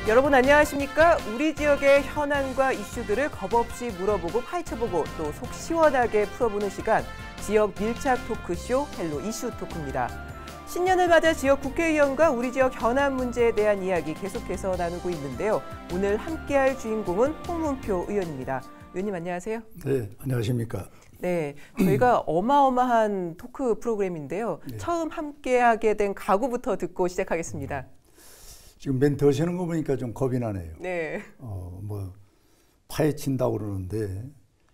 여러분 안녕하십니까? 우리 지역의 현안과 이슈들을 겁없이 물어보고 파헤쳐보고 또 속 시원하게 풀어보는 시간, 지역 밀착 토크쇼 헬로 이슈 토크입니다. 신년을 맞아 지역 국회의원과 우리 지역 현안 문제에 대한 이야기 계속해서 나누고 있는데요. 오늘 함께할 주인공은 홍문표 의원입니다. 의원님 안녕하세요. 네, 안녕하십니까? 네, 저희가 어마어마한 토크 프로그램인데요. 네. 처음 함께하게 된 각오부터 듣고 시작하겠습니다. 지금 멘트 하시는 거 보니까 좀 겁이 나네요. 네. 뭐 파헤친다고 그러는데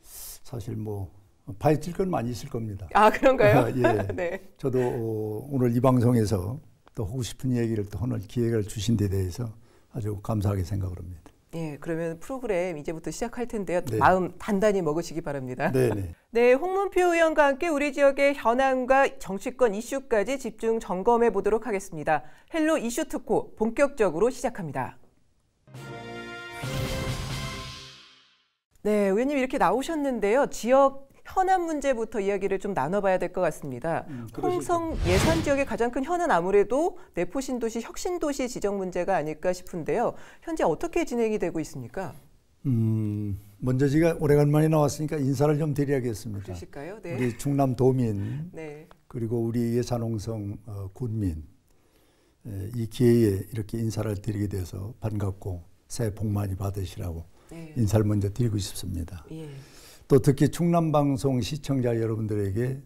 사실 뭐 파헤칠 건 많이 있을 겁니다. 아, 그런가요? 예. 네. 저도 오늘 이 방송에서 또 하고 싶은 얘기를 또 오늘 기회를 주신 데 대해서 아주 감사하게 생각을 합니다. 예, 그러면 프로그램 이제부터 시작할 텐데요. 네. 마음 단단히 먹으시기 바랍니다. 네네. 네, 홍문표 의원과 함께 우리 지역의 현안과 정치권 이슈까지 집중 점검해 보도록 하겠습니다. 헬로 이슈 특호 본격적으로 시작합니다. 네, 의원님 이렇게 나오셨는데요. 지역 현안 문제부터 이야기를 좀 나눠봐야 될 것 같습니다. 홍성 예산 지역의 가장 큰 현안 아무래도 내포신도시, 혁신도시 지정 문제가 아닐까 싶은데요. 현재 어떻게 진행이 되고 있습니까? 먼저 제가 오래간만에 나왔으니까 인사를 좀 드려야겠습니다. 그러실까요? 네. 우리 충남 도민, 네. 그리고 우리 예산홍성 군민, 이 기회에 이렇게 인사를 드리게 돼서 반갑고 새해 복 많이 받으시라고 네. 인사를 먼저 드리고 싶습니다. 예. 또 특히 충남방송 시청자 여러분들에게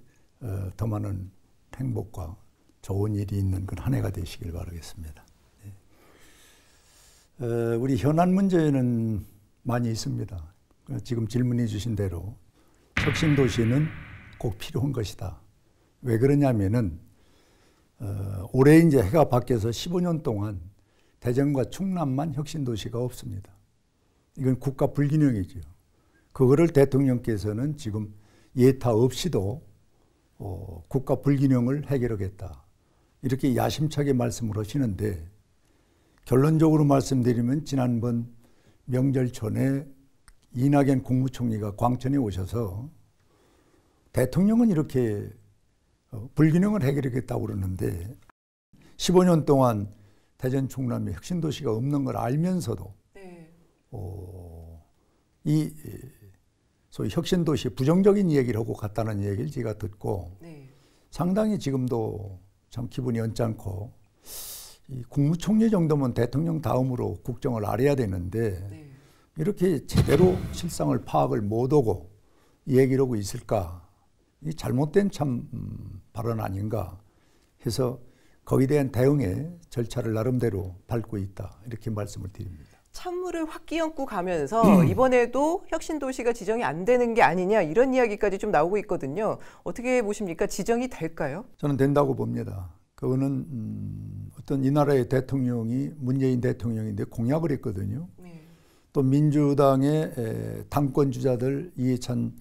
더 많은 행복과 좋은 일이 있는 그런 한 해가 되시길 바라겠습니다. 우리 현안 문제는 많이 있습니다. 지금 질문해 주신 대로 혁신도시는 꼭 필요한 것이다. 왜 그러냐면은 올해 이제 해가 바뀌어서 15년 동안 대전과 충남만 혁신도시가 없습니다. 이건 국가 불균형이죠. 그거를 대통령께서는 지금 예타 없이도 국가 불균형을 해결하겠다. 이렇게 야심차게 말씀을 하시는데 결론적으로 말씀드리면 지난번 명절 전에 이낙연 국무총리가 광천에 오셔서 대통령은 이렇게 불균형을 해결하겠다고 그러는데 15년 동안 대전 충남에 혁신도시가 없는 걸 알면서도 네. 이 소위 혁신도시 부정적인 얘기를 하고 갔다는 얘기를 제가 듣고 네. 상당히 지금도 참 기분이 언짢고 이 국무총리 정도면 대통령 다음으로 국정을 알아야 되는데 네. 이렇게 제대로 실상을 파악을 못하고 얘기를 하고 있을까? 이 잘못된 참 발언 아닌가 해서 거기에 대한 대응의 절차를 나름대로 밟고 있다 이렇게 말씀을 드립니다. 찬물을 확 끼얹고 가면서 이번에도 혁신도시가 지정이 안 되는 게 아니냐 이런 이야기까지 좀 나오고 있거든요. 어떻게 보십니까? 지정이 될까요? 저는 된다고 봅니다. 그거는 어떤 이 나라의 대통령이 문재인 대통령인데 공약을 했거든요. 네. 또 민주당의 당권 주자들 이해찬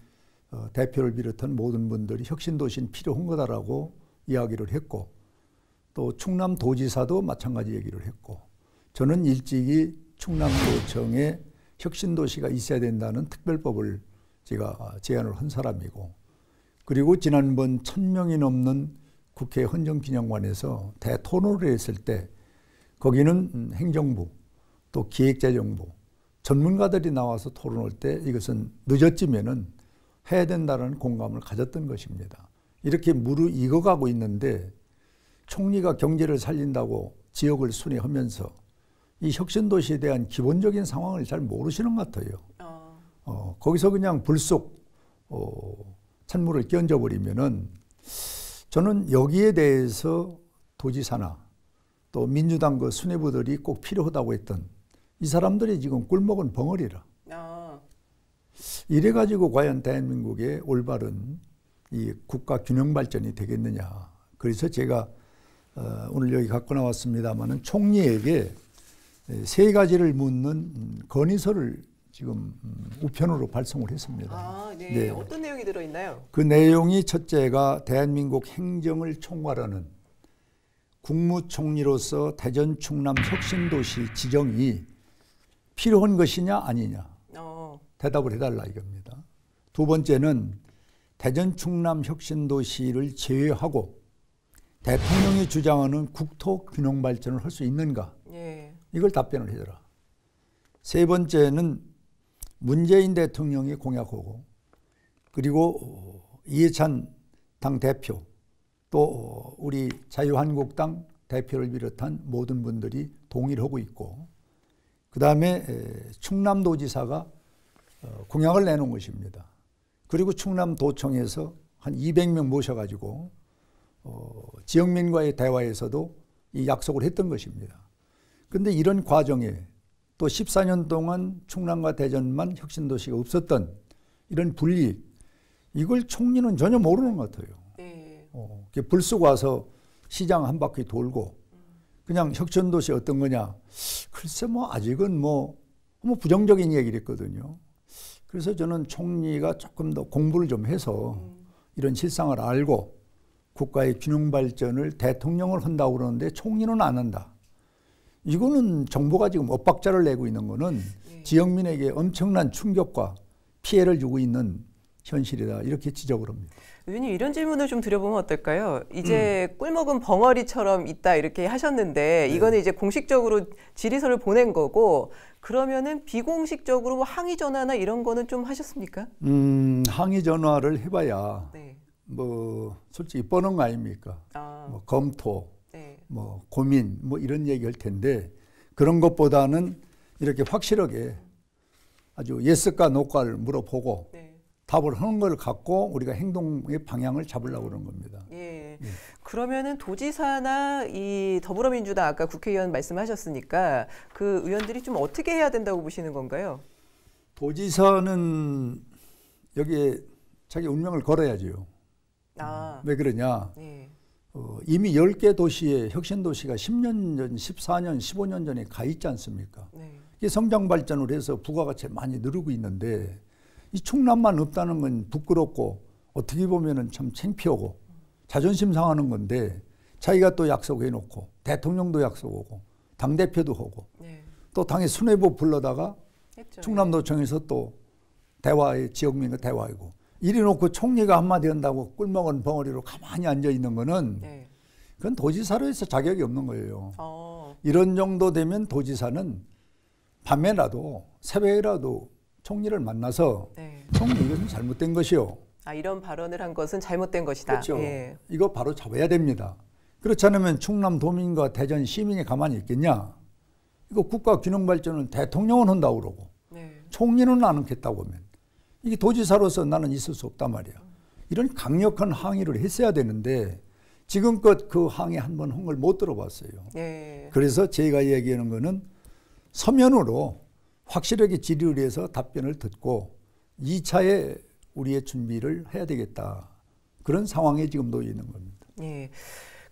대표를 비롯한 모든 분들이 혁신도시는 필요한 거다라고 이야기를 했고 또 충남도지사도 마찬가지 얘기를 했고 저는 일찍이 충남도청에 혁신도시가 있어야 된다는 특별법을 제가 제안을 한 사람이고 그리고 지난번 1000명이 넘는 국회 헌정기념관에서 대토론을 했을 때 거기는 행정부 또 기획재정부 전문가들이 나와서 토론할 때 이것은 늦었지면은 해야 된다는 공감을 가졌던 것입니다. 이렇게 무르익어가고 있는데 총리가 경제를 살린다고 지역을 순회하면서 이 혁신도시에 대한 기본적인 상황을 잘 모르시는 것 같아요. 거기서 그냥 불쑥 찬물을 끼얹어버리면은 저는 여기에 대해서 도지사나 또 민주당 그 수뇌부들이 꼭 필요하다고 했던 이 사람들이 지금 꿀먹은 벙어리라. 이래가지고 과연 대한민국의 올바른 이 국가 균형 발전이 되겠느냐. 그래서 제가 오늘 여기 갖고 나왔습니다마는 총리에게 세 가지를 묻는 건의서를 지금 우편으로 발송을 했습니다. 아, 네. 네. 어떤 내용이 들어있나요? 그 내용이 첫째가 대한민국 행정을 총괄하는 국무총리로서 대전 충남 혁신도시 지정이 필요한 것이냐 아니냐 대답을 해달라 이겁니다. 두 번째는 대전 충남 혁신도시를 제외하고 대통령이 주장하는 국토 균형 발전을 할 수 있는가? 예. 이걸 답변을 해줘라. 세 번째는 문재인 대통령이 공약하고 그리고 이해찬 당대표 또 우리 자유한국당 대표를 비롯한 모든 분들이 동의를 하고 있고 그 다음에 충남도지사가 공약을 내놓은 것입니다. 그리고 충남도청에서 한 200명 모셔가지고 지역민과의 대화에서도 이 약속을 했던 것입니다. 그런데 이런 과정에 또 14년 동안 충남과 대전만 혁신도시가 없었던 이런 분리 이걸 총리는 전혀 모르는 것 같아요. 불쑥 와서 시장 한 바퀴 돌고 그냥 혁신도시 어떤 거냐 글쎄 뭐 아직은 뭐 부정적인 얘기를 했거든요. 그래서 저는 총리가 조금 더 공부를 좀 해서 이런 실상을 알고 국가의 균형 발전을 대통령을 한다고 그러는데 총리는 안 한다. 이거는 정부가 지금 엇박자를 내고 있는 거는 지역민에게 엄청난 충격과 피해를 주고 있는 현실이다. 이렇게 지적을 합니다. 의원님 이런 질문을 좀 드려보면 어떨까요? 이제 꿀먹은 벙어리처럼 있다 이렇게 하셨는데 이거는 이제 공식적으로 질의서를 보낸 거고 그러면은 비공식적으로 뭐 항의 전화나 이런 거는 좀 하셨습니까? 항의 전화를 해봐야 뭐 솔직히 뻔한 거 아닙니까? 뭐 검토, 뭐 고민, 뭐 이런 얘기할 텐데 그런 것보다는 이렇게 확실하게 아주 예스과 노과를 물어보고 답을 하는 걸 갖고 우리가 행동의 방향을 잡으려고 그러는 겁니다. 그러면은 도지사나 이 더불어민주당 아까 국회의원 말씀하셨으니까 그 의원들이 좀 어떻게 해야 된다고 보시는 건가요? 도지사는 여기에 자기 운명을 걸어야죠. 왜 그러냐? 이미 10개 도시에 혁신도시가 10년 전, 14년, 15년 전에 가 있지 않습니까? 이게 성장 발전을 해서 부가가치 많이 늘고 있는데 이 충남만 없다는 건 부끄럽고 어떻게 보면은 참 창피하고 자존심 상하는 건데 자기가 또 약속해 놓고 대통령도 약속하고 당대표도 하고 또 당의 수뇌부 불러다가 충남도청에서 또 대화에 지역민과 대화하고 이리 놓고 총리가 한마디 한다고 꿀먹은 벙어리로 가만히 앉아 있는 거는 그건 도지사로서 자격이 없는 거예요. 이런 정도 되면 도지사는 밤에라도 새벽에라도 총리를 만나서 총리 이것은 잘못된 것이요. 이런 발언을 한 것은 잘못된 것이다. 그렇죠. 이거 바로 잡아야 됩니다. 그렇지 않으면 충남도민과 대전 시민이 가만히 있겠냐. 이거 국가 균형 발전은 대통령은 한다고 그러고 총리는 안 하겠다고 하면 이게 도지사로서 나는 있을 수 없단 말이야. 이런 강력한 항의를 했어야 되는데 지금껏 그 항의 한 번 한 걸 못 들어봤어요. 그래서 제가 얘기하는 거는 서면으로 확실하게 질의를 해서 답변을 듣고 2차에 우리의 준비를 해야 되겠다. 그런 상황에 지금 놓여 있는 겁니다.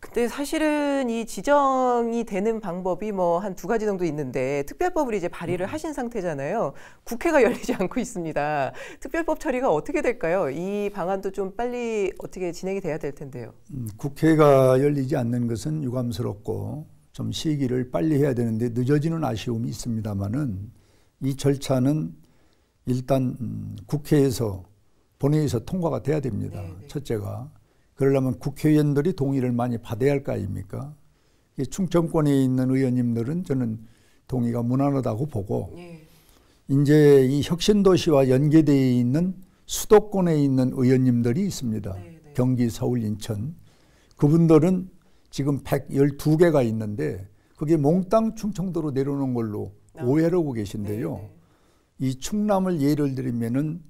근데 사실은 이 지정이 되는 방법이 뭐 한 2가지 정도 있는데 특별법을 이제 발의를 하신 상태잖아요. 국회가 열리지 않고 있습니다. 특별법 처리가 어떻게 될까요? 이 방안도 좀 빨리 어떻게 진행이 돼야 될 텐데요. 국회가 열리지 않는 것은 유감스럽고 좀 시기를 빨리 해야 되는데 늦어지는 아쉬움이 있습니다만은 이 절차는 일단 국회에서 본회의에서 통과가 돼야 됩니다. 첫째가. 그러려면 국회의원들이 동의를 많이 받아야 할 거 아닙니까? 충청권에 있는 의원님들은 저는 동의가 무난하다고 보고 이제 이 혁신도시와 연계되어 있는 수도권에 있는 의원님들이 있습니다. 경기, 서울, 인천. 그분들은 지금 112개가 있는데 그게 몽땅 충청도로 내려오는 걸로 오해를 하고 계신데요. 이 충남을 예를 들면은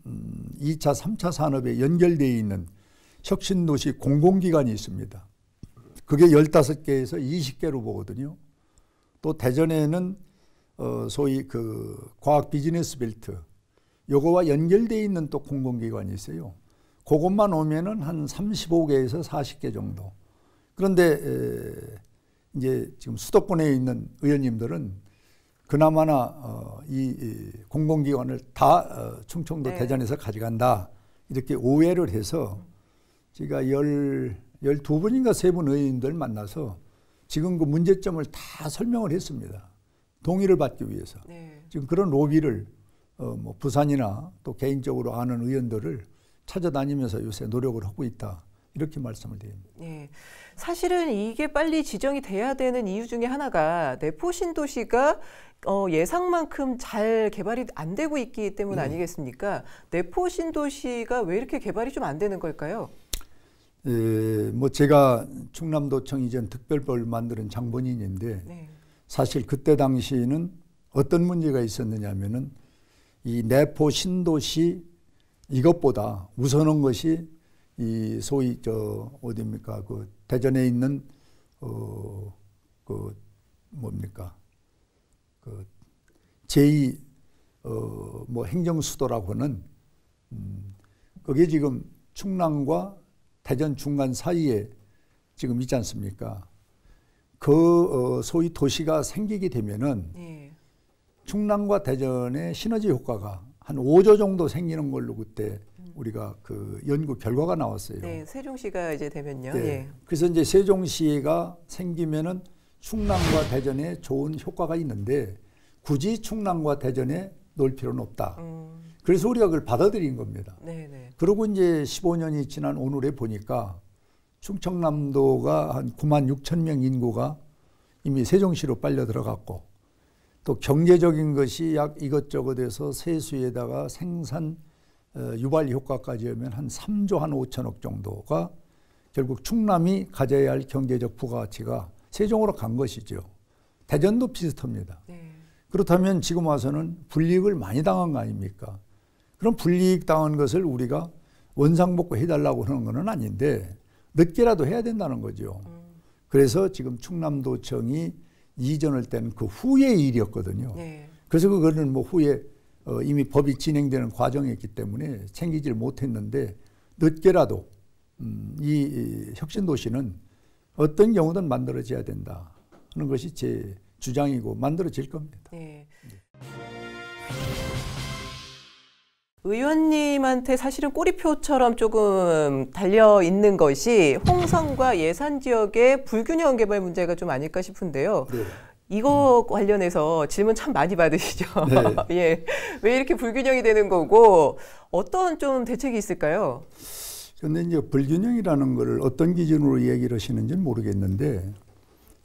2차, 3차 산업에 연결되어 있는 혁신도시 공공기관이 있습니다. 그게 15개에서 20개로 보거든요. 또 대전에는 소위 그 과학 비즈니스 벨트 요거와 연결되어 있는 또 공공기관이 있어요. 그것만 오면은 한 35개에서 40개 정도. 그런데 이제 지금 수도권에 있는 의원님들은 그나마나 이 공공기관을 다 충청도 대전에서 가져간다 이렇게 오해를 해서 제가 12분인가 3분 의원님들 만나서 지금 그 문제점을 다 설명을 했습니다. 동의를 받기 위해서. 지금 그런 로비를 뭐 부산이나 또 개인적으로 아는 의원들을 찾아다니면서 요새 노력을 하고 있다. 이렇게 말씀을 드립니다. 네. 사실은 이게 빨리 지정이 돼야 되는 이유 중에 하나가 내포 신도시가 예상만큼 잘 개발이 안 되고 있기 때문 아니겠습니까? 내포 신도시가 왜 이렇게 개발이 좀 안 되는 걸까요? 뭐 제가 충남도청 이전 특별법을 만드는 장본인인데 네. 사실 그때 당시에는 어떤 문제가 있었느냐면은 이 내포 신도시 이것보다 우선한 것이 이 소위 어디입니까 그 대전에 있는 그 뭡니까 그 제2 뭐 행정수도라고 하는 그게 지금 충남과 대전 중간 사이에 지금 있지 않습니까? 그 소위 도시가 생기게 되면은 네. 충남과 대전의 시너지 효과가 한 5조 정도 생기는 걸로 그때 우리가 그 연구 결과가 나왔어요. 네, 세종시가 이제 되면요. 네. 예. 그래서 이제 세종시가 생기면은 충남과 대전에 좋은 효과가 있는데 굳이 충남과 대전에 놓을 필요는 없다. 그래서 우리가 그걸 받아들인 겁니다. 네네. 그리고 이제 15년이 지난 오늘에 보니까 충청남도가 한 9만 6천 명 인구가 이미 세종시로 빨려 들어갔고 또 경제적인 것이 약 이것저것에서 세수에다가 생산 유발 효과까지 하면 한 3조 한 5천억 정도가 결국 충남이 가져야 할 경제적 부가가치가 세종으로 간 것이죠. 대전도 비슷합니다. 네. 그렇다면 지금 와서는 불이익을 많이 당한 거 아닙니까? 그럼 불이익 당한 것을 우리가 원상복구 해달라고 하는 건 아닌데 늦게라도 해야 된다는 거죠. 그래서 지금 충남도청이 이전을 뗀 그 후의 일이었거든요. 네. 그래서 그거는 뭐 후에 이미 법이 진행되는 과정이었기 때문에 챙기질 못했는데 늦게라도 이 혁신도시는 어떤 경우든 만들어져야 된다 하는 것이 제 주장이고 만들어질 겁니다. 네. 의원님한테 사실은 꼬리표처럼 조금 달려 있는 것이 홍성과 예산 지역의 불균형 개발 문제가 좀 아닐까 싶은데요. 네. 이거 관련해서 질문 참 많이 받으시죠. 네. 예. 왜 이렇게 불균형이 되는 거고 어떤 좀 대책이 있을까요? 그런데 이제 불균형이라는 걸 어떤 기준으로 이야기를 하시는지는 모르겠는데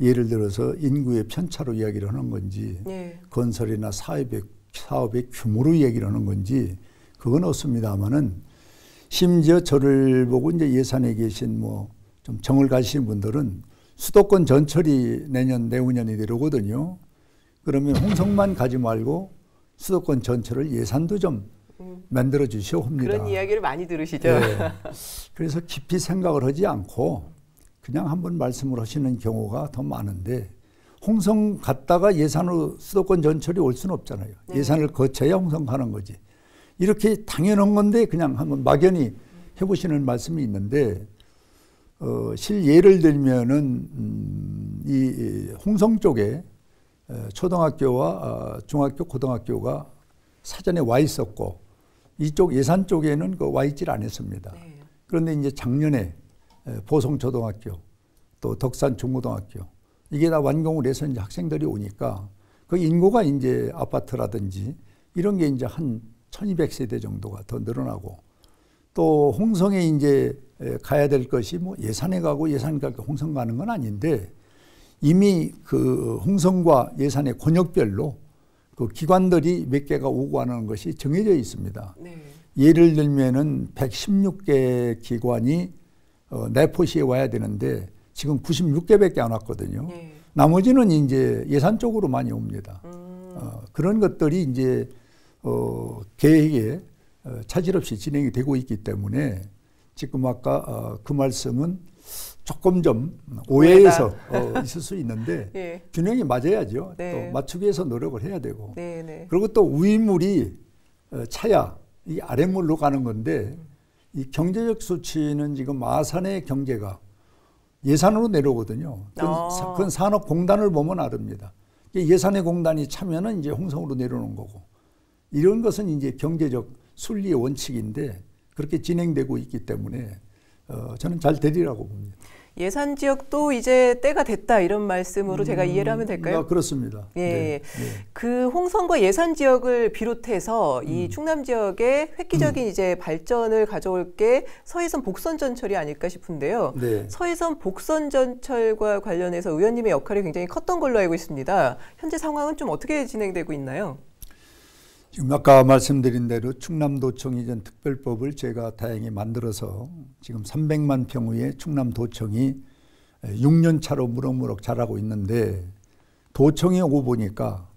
예를 들어서 인구의 편차로 이야기를 하는 건지 예. 건설이나 사업의 규모로 이야기를 하는 건지 그건 없습니다만은 심지어 저를 보고 이제 예산에 계신 뭐 좀 정을 가시는 분들은 수도권 전철이 내후년이 되려거든요. 그러면 홍성만 가지 말고 수도권 전철을 예산도 좀 만들어 주시오 합니다. 그런 이야기를 많이 들으시죠? 네. 그래서 깊이 생각을 하지 않고 그냥 한번 말씀을 하시는 경우가 더 많은데 홍성 갔다가 예산으로 수도권 전철이 올 수는 없잖아요. 네. 예산을 거쳐야 홍성 가는 거지. 이렇게 당연한 건데 그냥 한번 막연히 해보시는 말씀이 있는데 실예를 들면은 이 홍성 쪽에 초등학교와 중학교, 고등학교가 사전에 와 있었고 이쪽 예산 쪽에는 와 있질 않았습니다. 네. 그런데 이제 작년에 보성초등학교 또 덕산 중고등학교 이게 다 완공을 해서 이제 학생들이 오니까 그 인구가 이제 아파트라든지 이런 게 이제 한 1200세대 정도가 더 늘어나고 또 홍성에 이제 가야 될 것이 뭐 예산에 가고 예산 가고 홍성 가는 건 아닌데 이미 그 홍성과 예산의 권역별로 그 기관들이 몇 개가 오고 하는 것이 정해져 있습니다. 네. 예를 들면은 116개 기관이 내포시에 와야 되는데 지금 96개밖에 안 왔거든요. 네. 나머지는 이제 예산 쪽으로 많이 옵니다. 그런 것들이 이제 계획에 차질 없이 진행이 되고 있기 때문에 지금 아까 그 말씀은 조금 좀 오해해서 있을 수 있는데 예. 균형이 맞아야죠. 네. 또 맞추기 위해서 노력을 해야 되고 네, 네. 그리고 또 위물이 차야 이 아랫물로 가는 건데 이 경제적 수치는 지금 마산의 경제가 예산으로 내려오거든요. 그건 산업공단을 보면 아릅니다. 예산의 공단이 차면은 이제 홍성으로 내려오는 거고 이런 것은 이제 경제적 순리의 원칙인데 그렇게 진행되고 있기 때문에 저는 잘 되리라고 봅니다. 예산 지역도 이제 때가 됐다 이런 말씀으로 제가 이해를 하면 될까요? 그렇습니다. 예, 네. 그 홍성과 예산 지역을 비롯해서 이 충남 지역의 획기적인 이제 발전을 가져올 게 서해선 복선 전철이 아닐까 싶은데요. 네. 서해선 복선 전철과 관련해서 의원님의 역할이 굉장히 컸던 걸로 알고 있습니다. 현재 상황은 좀 어떻게 진행되고 있나요? 지금 아까 말씀드린 대로 충남도청 이전 특별법을 제가 다행히 만들어서 지금 300만 평의 충남도청이 6년 차로 무럭무럭 자라고 있는데, 도청에 오고 보니까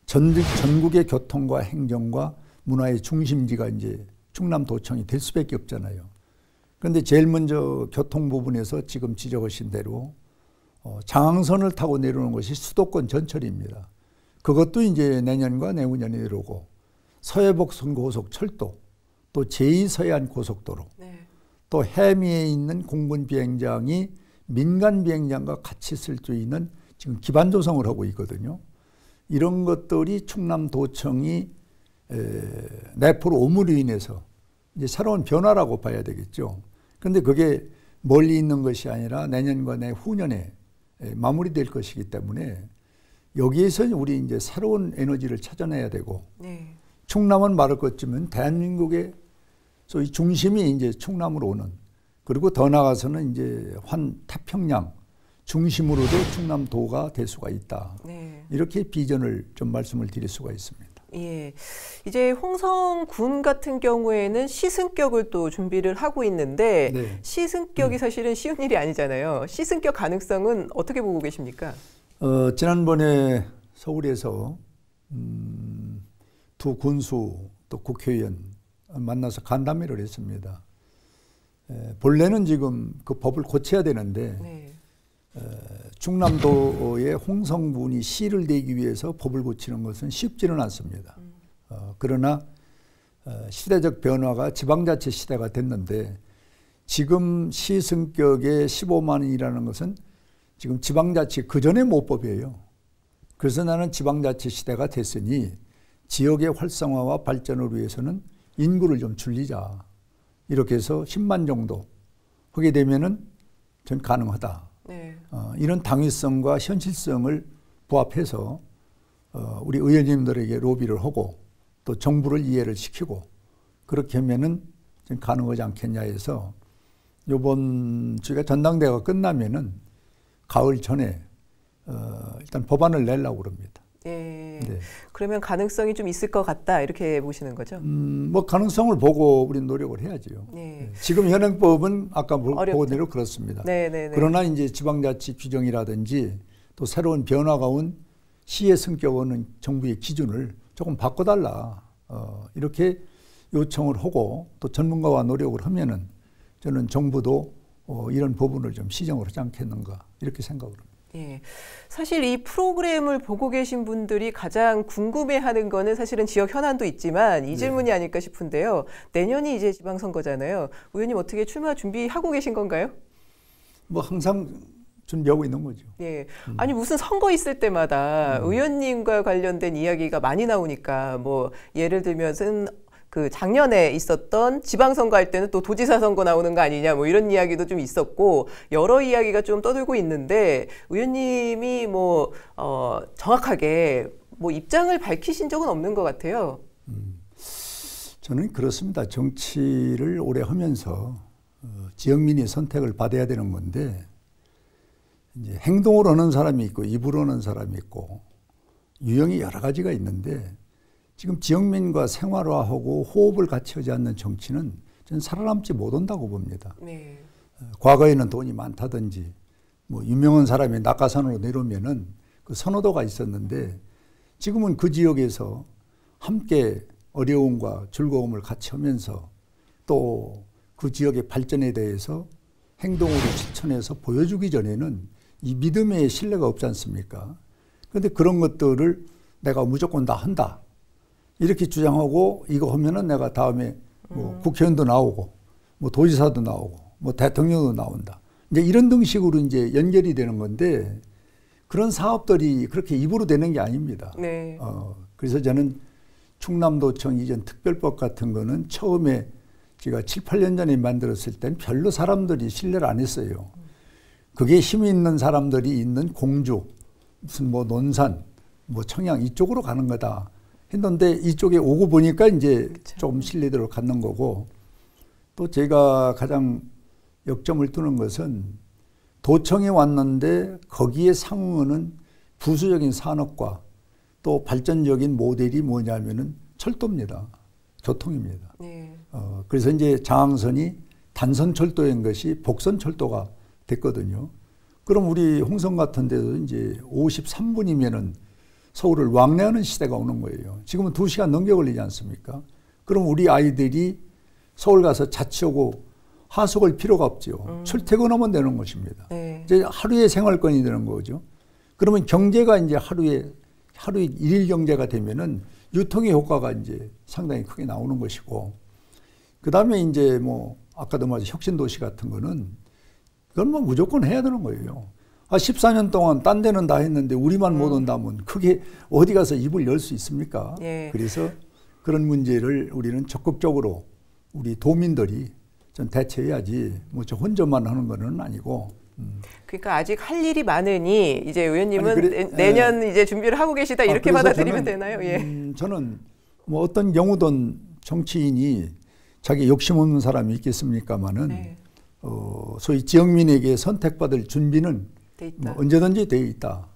전국의 교통과 행정과 문화의 중심지가 이제 충남도청이 될 수밖에 없잖아요. 그런데 제일 먼저 교통 부분에서 지금 지적하신 대로 장항선을 타고 내려오는 것이 수도권 전철입니다. 그것도 이제 내년과 내후년에 내려오고, 서해복선 고속철도, 또 제2서해안 고속도로, 네. 또 해미에 있는 공군 비행장이 민간 비행장과 같이 쓸 수 있는 지금 기반 조성을 하고 있거든요. 이런 것들이 충남도청이 내포로 오므로 인해서 이제 새로운 변화라고 봐야 되겠죠. 그런데 그게 멀리 있는 것이 아니라 내년과 내후년에 마무리될 것이기 때문에 여기에서 우리 이제 새로운 에너지를 찾아내야 되고, 네. 충남은 말할 것 같지만 대한민국의 소위 중심이 이제 충남으로 오는, 그리고 더 나아가서는 이제 태평양 중심으로도 충남도가 될 수가 있다. 네. 이렇게 비전을 좀 말씀을 드릴 수가 있습니다. 예, 이제 홍성군 같은 경우에는 시승격을 또 준비를 하고 있는데, 네. 시승격이 사실은 쉬운 일이 아니잖아요. 시승격 가능성은 어떻게 보고 계십니까? 지난번에 서울에서 두 군수 또 국회의원 만나서 간담회를 했습니다. 본래는 지금 그 법을 고쳐야 되는데, 네. 충남도의 홍성군이 시를 내기 위해서 법을 고치는 것은 쉽지는 않습니다. 그러나 시대적 변화가 지방자치 시대가 됐는데, 지금 시승격의 15만 원이라는 것은 지금 지방자치 그전의 모법이에요. 그래서 나는 지방자치 시대가 됐으니 지역의 활성화와 발전을 위해서는 인구를 좀 줄이자. 이렇게 해서 10만 정도 하게 되면은 전 가능하다. 네. 이런 당위성과 현실성을 부합해서 우리 의원님들에게 로비를 하고 또 정부를 이해를 시키고 그렇게 하면은 좀 가능하지 않겠냐 해서 이번 주가 전당대회가 끝나면은 가을 전에 일단 법안을 내려고 그럽니다. 예. 네. 그러면 가능성이 좀 있을 것 같다 이렇게 보시는 거죠? 뭐 가능성을 보고 우리 노력을 해야죠. 네. 지금 현행법은 아까 보고 대로 그렇습니다. 네네네. 그러나 이제 지방자치 규정이라든지 또 새로운 변화가 온 시의 성격 오는 정부의 기준을 조금 바꿔달라 이렇게 요청을 하고 또 전문가와 노력을 하면은 저는 정부도 이런 부분을 좀 시정을 하지 않겠는가 이렇게 생각을 합니다. 예, 사실 이 프로그램을 보고 계신 분들이 가장 궁금해하는 거는 사실은 지역 현안도 있지만 이 질문이 아닐까 싶은데요. 내년이 이제 지방선거잖아요. 의원님 어떻게 출마 준비하고 계신 건가요? 뭐 항상 준비하고 있는 거죠. 예, 아니 무슨 선거 있을 때마다 의원님과 관련된 이야기가 많이 나오니까 뭐 예를 들면은 그 작년에 있었던 지방선거 할 때는 또 도지사 선거 나오는 거 아니냐 뭐 이런 이야기도 좀 있었고 여러 이야기가 좀 떠들고 있는데 의원님이 뭐 정확하게 뭐 입장을 밝히신 적은 없는 것 같아요. 저는 그렇습니다. 정치를 오래 하면서 지역민이 선택을 받아야 되는 건데 이제 행동으로 하는 사람이 있고 입으로 하는 사람이 있고 유형이 여러 가지가 있는데 지금 지역민과 생활화하고 호흡을 같이 하지 않는 정치는 저는 살아남지 못한다고 봅니다. 네. 과거에는 돈이 많다든지 뭐 유명한 사람이 낙하산으로 내려오면은 그 선호도가 있었는데 지금은 그 지역에서 함께 어려움과 즐거움을 같이 하면서 또 그 지역의 발전에 대해서 행동으로 실천해서 보여주기 전에는 이 믿음의 신뢰가 없지 않습니까? 그런데 그런 것들을 내가 무조건 다 한다. 이렇게 주장하고 이거 하면은 내가 다음에 뭐 국회의원도 나오고 뭐 도지사도 나오고 뭐 대통령도 나온다. 이제 이런 등식으로 이제 연결이 되는 건데 그런 사업들이 그렇게 입으로 되는 게 아닙니다. 네. 그래서 저는 충남도청 이전 특별법 같은 거는 처음에 제가 7, 8년 전에 만들었을 땐 별로 사람들이 신뢰를 안 했어요. 그게 힘이 있는 사람들이 있는 공주, 무슨 뭐 논산, 뭐 청양 이쪽으로 가는 거다 했는데 이쪽에 오고 보니까 이제 그쵸. 조금 신뢰도를 갖는 거고 또 제가 가장 역점을 두는 것은 도청에 왔는데 거기에 상응하는 부수적인 산업과 또 발전적인 모델이 뭐냐면은 철도입니다. 교통입니다. 네. 그래서 이제 장항선이 단선철도인 것이 복선철도가 됐거든요. 그럼 우리 홍성 같은 데도 이제 53분이면은 서울을 왕래하는 시대가 오는 거예요. 지금은 2시간 넘게 걸리지 않습니까? 그럼 우리 아이들이 서울 가서 자취하고 하숙할 필요가 없죠. 출퇴근하면 되는 것입니다. 네. 이제 하루의 생활권이 되는 거죠. 그러면 경제가 이제 하루에 일일 경제가 되면은 유통의 효과가 이제 상당히 크게 나오는 것이고, 그 다음에 이제 뭐 아까도 말한 혁신도시 같은 거는 그건 뭐 무조건 해야 되는 거예요. 14년 동안 딴 데는 다 했는데 우리만 못 온다면 그게 어디 가서 입을 열 수 있습니까? 예. 그래서 그런 문제를 우리는 적극적으로 우리 도민들이 좀 대처해야지 뭐 저 혼자만 하는 거는 아니고. 그러니까 아직 할 일이 많으니 이제 의원님은 내년 이제 준비를 하고 계시다 이렇게 받아들이면 되나요? 예. 저는 뭐 어떤 경우든 정치인이 자기 욕심 없는 사람이 있겠습니까마는 네. 소위 지역민에게 선택받을 준비는 뭐 언제든지 돼 있다.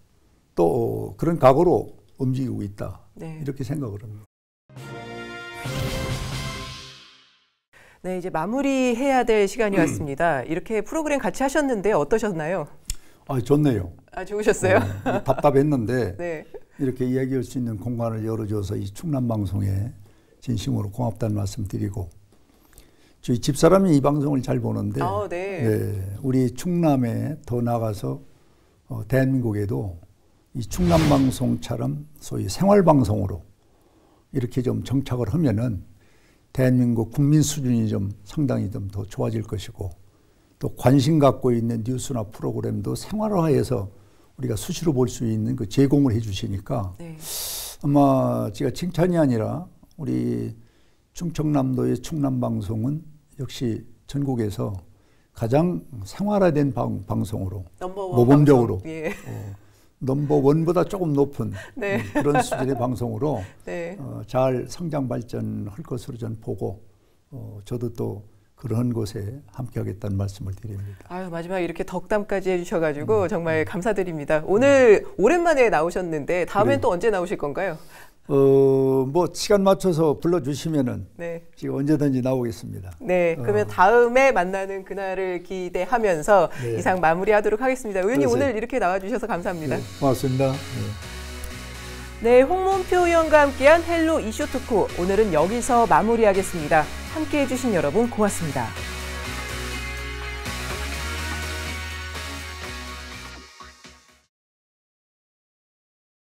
또 그런 각오로 움직이고 있다. 네. 이렇게 생각을 합니다. 네, 이제 마무리해야 될 시간이 왔습니다. 이렇게 프로그램 같이 하셨는데 어떠셨나요? 좋네요. 좋으셨어요? 답답했는데 네. 이렇게 이야기할 수 있는 공간을 열어줘서 이 충남방송에 진심으로 고맙다는 말씀 드리고, 저희 집사람이 이 방송을 잘 보는데 네. 네, 우리 충남에 더 나아가서 대한민국에도 이 충남방송처럼 소위 생활방송으로 이렇게 좀 정착을 하면은 대한민국 국민 수준이 좀 상당히 좀 더 좋아질 것이고, 또 관심 갖고 있는 뉴스나 프로그램도 생활화해서 우리가 수시로 볼 수 있는 그 제공을 해 주시니까 네. 아마 제가 칭찬이 아니라 우리 충청남도의 충남방송은 역시 전국에서 가장 생활화된 방송으로 모범적으로 예. 넘버원보다 조금 높은 네. 그런 수준의 방송으로 네. 잘 성장 발전할 것으로 저는 보고 저도 또 그런 곳에 함께하겠다는 말씀을 드립니다. 마지막에 이렇게 덕담까지 해주셔가지고 정말 감사드립니다. 오늘 오랜만에 나오셨는데 다음엔 또 언제 나오실 건가요? 뭐 시간 맞춰서 불러주시면은 네. 지금 언제든지 나오겠습니다. 네, 그러면 다음에 만나는 그날을 기대하면서 네. 이상 마무리하도록 하겠습니다. 의원님 오늘 이렇게 나와주셔서 감사합니다. 네, 고맙습니다. 네, 홍문표 의원과 함께한 헬로 이슈 토크 오늘은 여기서 마무리하겠습니다. 함께해 주신 여러분 고맙습니다.